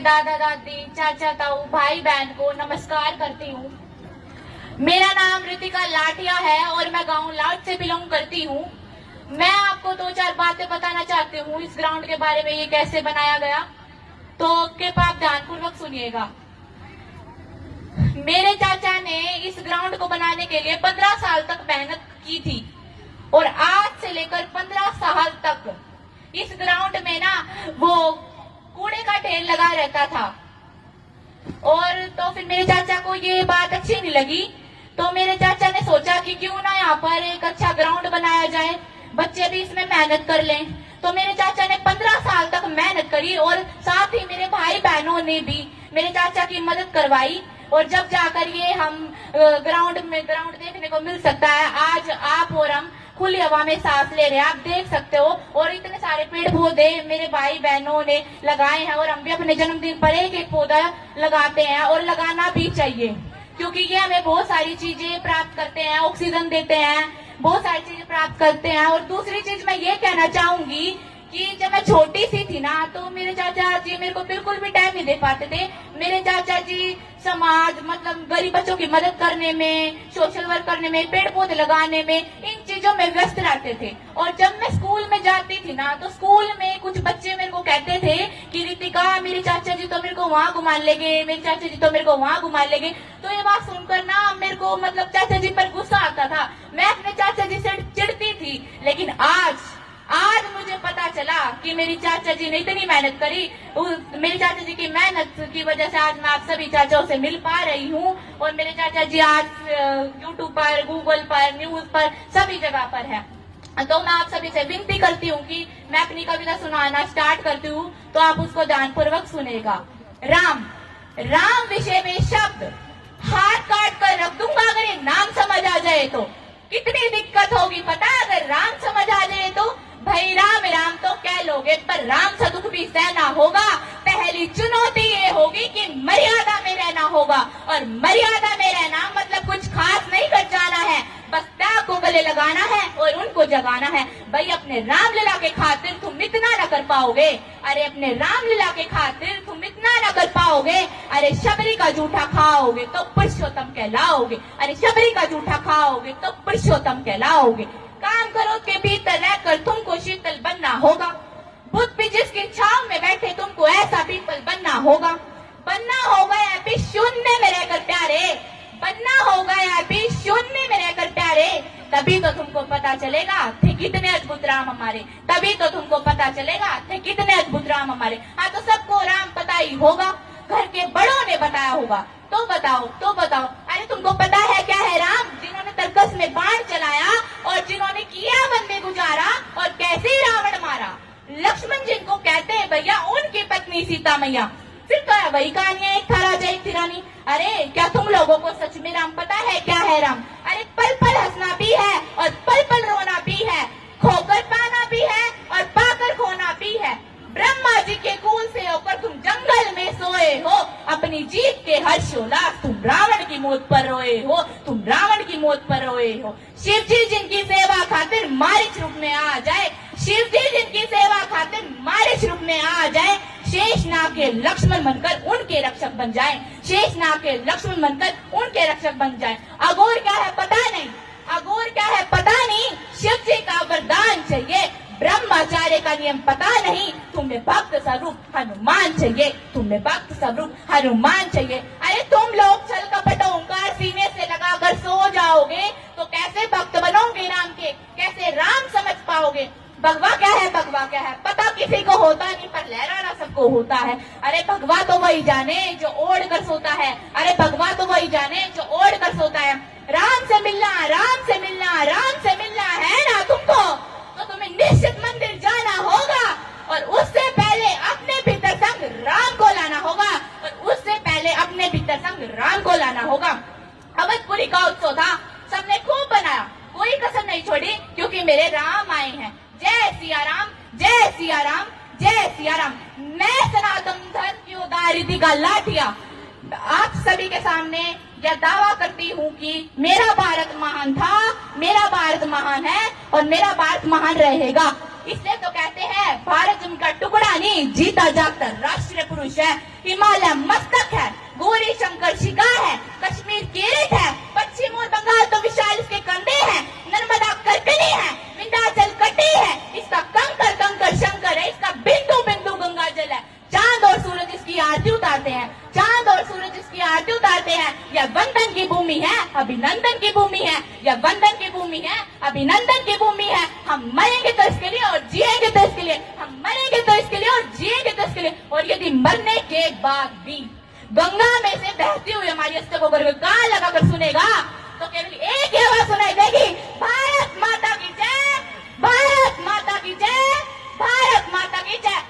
दादा दादी, चाचा ताऊ, भाई बहन को नमस्कार करती हूँ। मेरा नाम रितिका लाठिया है और मैं गांव लाट से बिलोंग करती हूँ। मैं आपको दो चार बातें बताना चाहती हूँ इस ग्राउंड के बारे में, ये कैसे बनाया गया, तो कृपया आप ध्यानपूर्वक सुनिएगा। मेरे चाचा ने इस ग्राउंड को बनाने के लिए 15 साल तक मेहनत की थी और आज से लेकर 15 साल तक इस ग्राउंड में ना वो कूड़े का ढेर लगा रहता था। और तो फिर मेरे चाचा को ये बात अच्छी नहीं लगी, तो मेरे चाचा ने सोचा कि क्यों ना यहाँ पर एक अच्छा ग्राउंड बनाया जाए, बच्चे भी इसमें मेहनत कर लें। तो मेरे चाचा ने 15 साल तक मेहनत करी और साथ ही मेरे भाई बहनों ने भी मेरे चाचा की मदद करवाई। और जब जाकर ये हम ग्राउंड देखने को मिल सकता है, आज आप और हम खुली हवा में सांस ले रहे हैं, आप देख सकते हो। और इतने सारे पेड़ पौधे मेरे भाई बहनों ने लगाए हैं और हम भी अपने जन्मदिन पर एक एक पौधा लगाते हैं और लगाना भी चाहिए, क्योंकि ये हमें बहुत सारी चीजें प्राप्त करते हैं, ऑक्सीजन देते हैं, बहुत सारी चीजें प्राप्त करते हैं। और दूसरी चीज मैं ये कहना चाहूंगी कि जब मैं छोटी सी थी ना, तो मेरे चाचा जी मेरे को बिल्कुल भी टाइम नहीं दे पाते थे। मेरे चाचा जी समाज मतलब गरीब बच्चों की मदद करने में, सोशल वर्क करने में, पेड़ पौधे लगाने में, इन चीजों में व्यस्त रहते थे। और जब मैं स्कूल में जाती थी ना, तो स्कूल में कुछ बच्चे मेरे को कहते थे कि रितिका, मेरे चाचा जी तो मेरे को वहाँ घुमा लेंगे, मेरे चाचा जी तो मेरे को वहाँ घुमा लेंगे। तो ये बात सुनकर ना मेरे को मतलब चाचा जी पर गुस्सा आता था, मैं अपने चाचा जी से चिढ़ती थी। लेकिन आज मुझे पता चला कि मेरी चाचा जी ने इतनी मेहनत करी, मेरी चाचा जी की मेहनत की वजह से आज मैं आप सभी चाचाओं से मिल पा रही हूँ। और मेरे चाचा जी आज यूट्यूब पर, गूगल पर, न्यूज पर, सभी जगह पर है। तो मैं आप सभी से विनती करती हूँ कि मैं अपनी कविता सुनाना स्टार्ट करती हूँ, तो आप उसको ध्यानपूर्वक सुनेगा। राम विषय में शब्द हाथ काट कर रख दूंगा अगर ये नाम समझ आ जाए तो। कितनी दिक्कत होगी पता है अगर राम समझ आ जाए तो। भाई राम राम तो कह लोगे, पर राम सा दुख भी सहना होगा। पहली चुनौती ये होगी कि मर्यादा में रहना होगा, और मर्यादा में रहना मतलब कुछ खास नहीं कर जाना है, बस त्याग को गले लगाना है और उनको जगाना है। भाई अपने रामलीला के खातिर तुम इतना न कर पाओगे, अरे अपने रामलीला के खातिर तुम इतना न कर पाओगे। अरे शबरी का जूठा खाओगे तो पुरुषोत्तम कहलाओगे, अरे शबरी का जूठा खाओगे तो पुरुषोत्तम कहलाओगे। काम करो के भीतर रहकर तुमको शीतल बनना होगा, बुद्ध भी जिसकी छांव में बैठे तुमको ऐसा पीपल बनना होगा। बनना होगा या भी शून्य में रहकर प्यारे, बनना होगा या भी शून्य में रहकर प्यारे, तभी तो तुमको पता चलेगा थे कितने अद्भुत राम हमारे, तभी तो तुमको पता चलेगा थे कितने अद्भुत राम हमारे। हाँ तो सबको राम पता ही होगा, घर के बड़ों ने बताया होगा, तो बताओ अरे तुमको पता है क्या है राम? जिन्होंने तरकस में बाण चलाया और जिन्होंने किया वन में गुजारा और कैसे रावण मारा। लक्ष्मण जिनको कहते हैं भैया, उनकी पत्नी सीता मैया। फिर तो है वही कहानियां, एक था राजा एक थी रानी। अरे क्या तुम लोगों को सच में राम पता है क्या है राम? अरे पल पल हंसना भी है और पल पल रोना भी है, खोकर पाना भी है और पाकर खोना भी है। ब्रह्मा जी के कुल से होकर तुम जंगल में सोए हो, अपनी जीत के हर्षोल्लास तुम रावण की मौत पर रोए हो, तुम रावण की मौत पर रोए हो। शिव जी जिनकी सेवा खातिर मारिच रूप में आ जाए, शिव जी जिनकी सेवा खातिर मारिच रूप में आ जाए, शेषनाग के लक्ष्मण बनकर उनके रक्षक बन जाए, शेषनाग के लक्ष्मण बनकर उनके रक्षक बन जाए। अघोर क्या है पता नहीं, अघोर क्या है पता नहीं, शिव जी का वरदान चाहिए, ब्रह्मचार्य का नियम पता नहीं, तुम्हें भक्त स्वरूप हनुमान चाहिए, तुम्हें भक्त स्वरूप हनुमान चाहिए। अरे तुम लोग छल कपट ओंकार सीने से लगाकर सो जाओगे तो कैसे भक्त बनोगे राम के, कैसे राम समझ पाओगे? भगवा क्या है, भगवा क्या है पता किसी को होता नहीं, पर लहराना सबको होता है। अरे भगवा तो वही जाने जो ओढ़ कर सोता है, अरे भगवा तो वही जाने जो ओढ़ कर सोता है। राम से मिलना, राम से मिलना, राम से मिलना है ना तुमको, तो तुम्हें निश्चित मंदिर जाना होगा और उससे पहले अपने भीतर संग राम को लाना होगा, और उससे पहले अपने भीतर संग राम को लाना होगा। अवधपुरी का उत्सव था, सबने खूब बनाया, कोई कसर नहीं छोड़ी, क्योंकि मेरे राम आए हैं। जय सिया राम, जय सिया राम, जय सिया राम। मैं सनातन धर्म की उदारिति का लाठिया आप सभी के सामने यह दावा करती हूँ कि मेरा भारत महान था, मेरा भारत महान है और मेरा भारत महान रहेगा। इसलिए तो कहते हैं भारत उनका टुकड़ा नहीं, जीता जागता राष्ट्रीय पुरुष है। हिमालय मस्तक है, गौरी शंकर शिखा है, कश्मीर किरीट है, पश्चिम और बंगाल तो विशाल इसके कंधे हैं, नर्मदा करकनी है, विंध्याचल कटी है, इसका कंकर कंकर शंकर है, इसका बिंदु बिंदु गंगा जल है। चांद और सूरज इसकी आरती उतारते हैं, चांद और सूरज इसकी आरती उतारते हैं। यह वंदन की भूमि है, अभिनंदन की भूमि है, यह वंदन की भूमि है, अभिनंदन की भूमि है। हम मरेंगे तो इसके लिए और जिएंगे तो इसके लिए, हम मरेंगे तो इसके लिए और जिएंगे तो इसके लिए। और यदि मरने के बाद भी गंगा में से बहती हुई हमारी अस्थियों को अगर कान लगाकर सुनेगा तो केवल एक ही आवाज सुनाई देगी, भारत माता की जय, भारत माता की जय, भारत माता की जय।